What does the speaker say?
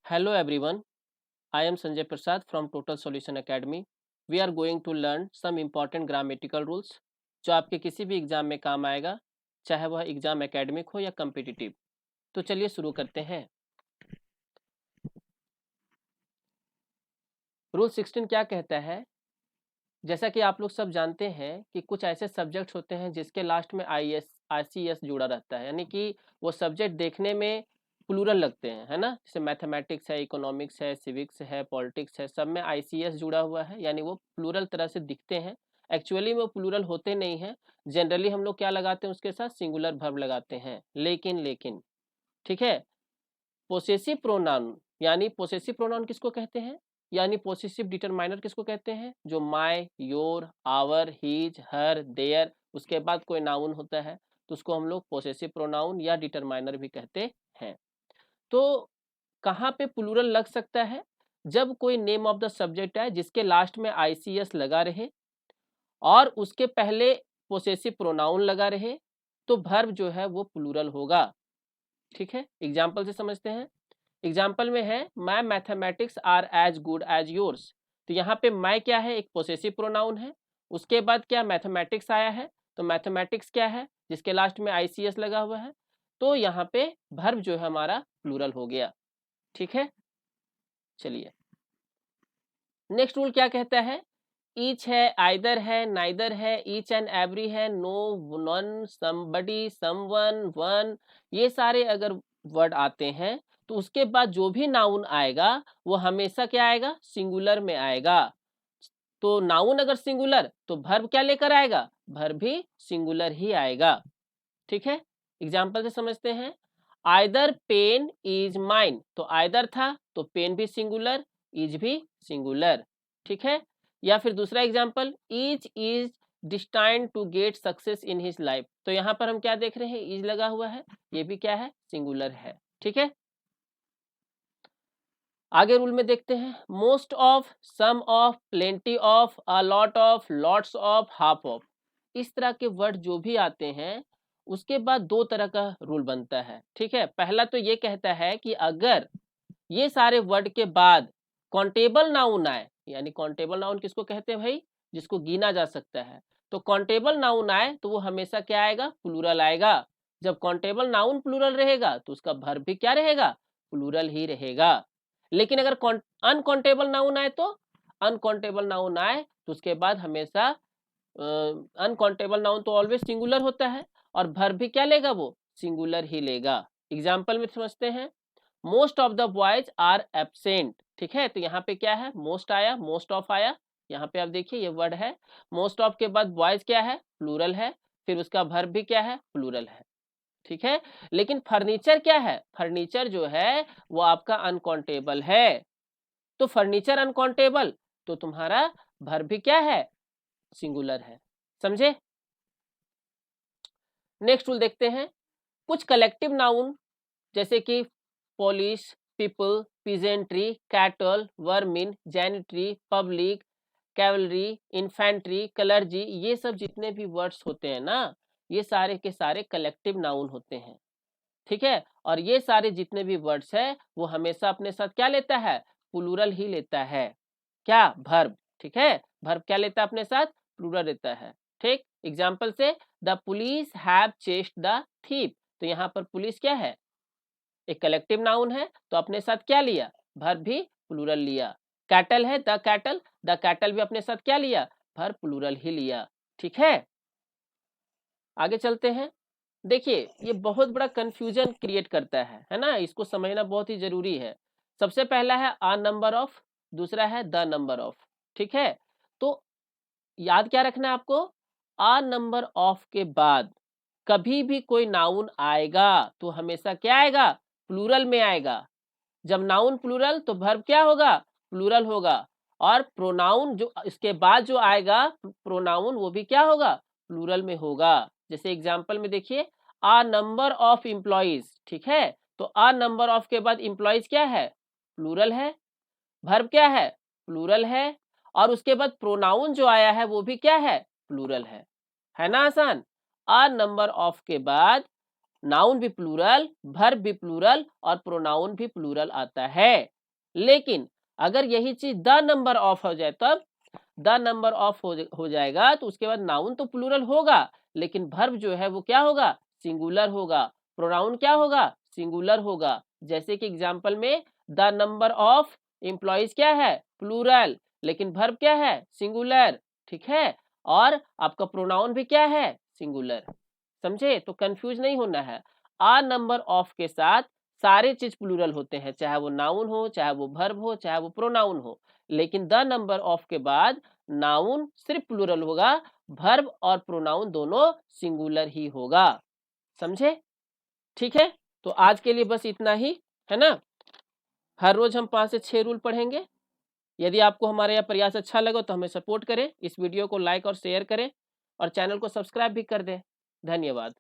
Hello everyone, I am Sanjay Prasad from Total Solution Academy. We are going to learn some important grammatical rules जो आपके किसी भी exam में काम आएगा, चाहे वह एग्जाम एकेडमिक हो या कम्पिटिटिव। तो चलिए शुरू करते हैं। रूल 16 क्या कहता है? जैसा कि आप लोग सब जानते हैं कि कुछ ऐसे सब्जेक्ट्स होते हैं जिसके लास्ट में ICS जुड़ा रहता है, यानी कि वो सब्जेक्ट देखने में प्लूरल लगते हैं, है ना। जैसे मैथमेटिक्स है, इकोनॉमिक्स है, सिविक्स है, पॉलिटिक्स है, सब में ICS जुड़ा हुआ है, यानी वो प्लूरल तरह से दिखते हैं। एक्चुअली में वो प्लूरल होते नहीं हैं। जनरली हम लोग क्या लगाते हैं उसके साथ? सिंगुलर वर्ब लगाते हैं। लेकिन ठीक है, पोसेसिव प्रोनाउन, यानी पोसेसिव प्रोनाउन किसको कहते हैं? यानी पोसेसिव डिटरमाइनर किसको कहते हैं? जो my, your, our, his, her, their, उसके बाद कोई नाउन होता है तो उसको हम लोग पोसेसिव प्रोनाउन या डिटरमाइनर भी कहते हैं। तो कहाँ पे प्लूरल लग सकता है? जब कोई नेम ऑफ द सब्जेक्ट है जिसके लास्ट में ICS लगा रहे और उसके पहले पोसेसिव प्रोनाउन लगा रहे, तो वर्ब जो है वो प्लूरल होगा। ठीक है, एग्जाम्पल से समझते हैं। एग्जाम्पल में है my mathematics are as good as yours. तो यहाँ पे माई क्या है? एक पोसेसिव प्रोनाउन है। उसके बाद क्या? मैथमेटिक्स आया है। तो मैथमेटिक्स क्या है? जिसके लास्ट में ICS लगा हुआ है। तो यहाँ पे वर्ब जो है हमारा प्लूरल हो गया। ठीक है, चलिए नेक्स्ट रूल क्या कहता है? ईच है, आइदर है, नाइदर है, ईच एंड एवरी है, no, none, somebody, someone, one, ये सारे अगर वर्ड आते हैं तो उसके बाद जो भी नाउन आएगा वो हमेशा क्या आएगा? सिंगुलर में आएगा। तो नाउन अगर सिंगुलर तो वर्ब क्या लेकर आएगा? वर्ब भी सिंगुलर ही आएगा। ठीक है, एग्जाम्पल से समझते हैं। आइदर पेन इज माइन, तो आइदर था तो पेन भी सिंगुलर, इज भी सिंगुलर। ठीक है, या फिर दूसरा example, each is destined to get success in his life. तो यहाँ पर हम क्या देख रहे हैं? इज लगा हुआ है, ये भी क्या है? सिंगुलर है। ठीक है, आगे रूल में देखते हैं। Most of, some of, plenty of, a lot of, lots of, half of, इस तरह के वर्ड जो भी आते हैं उसके बाद दो तरह का रूल बनता है। ठीक है, पहला तो ये कहता है कि अगर ये सारे वर्ड के बाद काउंटेबल नाउन आए, यानी काउंटेबल नाउन किसको कहते हैं भाई? जिसको गिना जा सकता है। तो काउंटेबल नाउन आए तो वो हमेशा क्या आएगा? प्लूरल आएगा। जब काउंटेबल नाउन प्लूरल रहेगा तो उसका वर्ब भी क्या रहेगा? प्लूरल ही रहेगा। लेकिन अगर अनकाउंटेबल नाउन आए तो अनकाउंटेबल नाउन आए तो उसके बाद हमेशा अनकाउंटेबल नाउन तो ऑलवेज सिंगुलर होता है और वर्ब भी क्या लेगा? वो सिंगुलर ही लेगा। एग्जाम्पल में समझते हैं। Most of the boys are absent. ठीक है, तो यहाँ पे क्या है? मोस्ट आया, मोस्ट ऑफ आया। यहाँ पे आप देखिए ये वर्ड है। मोस्ट ऑफ के बाद बॉयज क्या है? प्लूरल है। फिर उसका वर्ब भी क्या है? प्लूरल है। ठीक है, लेकिन फर्नीचर क्या है? फर्नीचर जो है वो आपका अनकाउंटेबल है। तो फर्नीचर अनकाउंटेबल तो तुम्हारा वर्ब भी क्या है? सिंगुलर है। समझे? नेक्स्ट रूल देखते हैं। कुछ कलेक्टिव नाउन जैसे कि police, people, peasantry, cattle, vermin, gentry, public, cavalry, infantry, clergy, ये सब जितने भी वर्ड्स होते हैं ना, ये सारे के सारे कलेक्टिव नाउन होते हैं। ठीक है, और ये सारे जितने भी वर्ड्स है वो हमेशा अपने साथ क्या लेता है? प्लूरल ही लेता है। क्या? वर्ब। ठीक है, वर्ब क्या लेता है अपने साथ? प्लूरल लेता है। ठीक, एग्जाम्पल से the police have chased the thief. तो यहाँ पर पुलिस क्या है? एक कलेक्टिव नाउन है तो अपने साथ क्या लिया? वर्ब भी प्लूरल लिया। कैटल है, द कैटल भी अपने साथ क्या लिया? वर्ब प्लूरल ही लिया। ठीक है, आगे चलते हैं। देखिए ये बहुत बड़ा कंफ्यूजन क्रिएट करता है ना, इसको समझना बहुत ही जरूरी है। सबसे पहला है अ नंबर ऑफ, दूसरा है द नंबर ऑफ। ठीक है, तो याद क्या रखना है आपको? अ नंबर ऑफ के बाद कभी भी कोई नाउन आएगा तो हमेशा क्या आएगा? प्लूरल में आएगा। जब नाउन प्लूरल तो वर्ब क्या होगा? प्लूरल होगा। और प्रोनाउन जो इसके बाद जो आएगा प्रोनाउन वो भी क्या होगा? प्लूरल में होगा। जैसे एग्जांपल में देखिए, अ नंबर ऑफ एम्प्लॉइज। ठीक है, तो अ नंबर ऑफ के बाद एम्प्लॉइज क्या है? प्लूरल है। वर्ब क्या है? प्लूरल है। और उसके बाद प्रोनाउन जो आया है वो भी क्या है? प्लूरल है ना आसान? अ नंबर ऑफ के बाद नाउन भी प्लूरल, वर्ब भी प्लूरल और प्रोनाउन भी प्लूरल आता है। लेकिन अगर यही चीज द नंबर ऑफ हो जाए तब द नंबर ऑफ हो जाएगा तो उसके बाद नाउन तो प्लूरल होगा लेकिन वर्ब जो है वो क्या होगा, सिंगुलर होगा। प्रोनाउन क्या होगा, सिंगुलर होगा। जैसे कि एग्जांपल में द नंबर ऑफ एम्प्लॉइज क्या है, प्लूरल, लेकिन वर्ब क्या है, सिंगुलर। ठीक है, और आपका प्रोनाउन भी क्या है, सिंगुलर। समझे, तो कंफ्यूज नहीं होना है। आ नंबर ऑफ के साथ सारे चीज प्लूरल होते हैं, चाहे वो नाउन हो, चाहे वो वर्ब हो, चाहे वो प्रोनाउन हो। लेकिन द नंबर ऑफ के बाद नाउन सिर्फ प्लूरल होगा, वर्ब और प्रोनाउन दोनों सिंगुलर ही होगा। समझे, ठीक है। तो आज के लिए बस इतना ही है ना। हर रोज हम 5 से 6 रूल पढ़ेंगे। यदि आपको हमारा यह प्रयास अच्छा लगा तो हमें सपोर्ट करें, इस वीडियो को लाइक और शेयर करें और चैनल को सब्सक्राइब भी कर दें। धन्यवाद।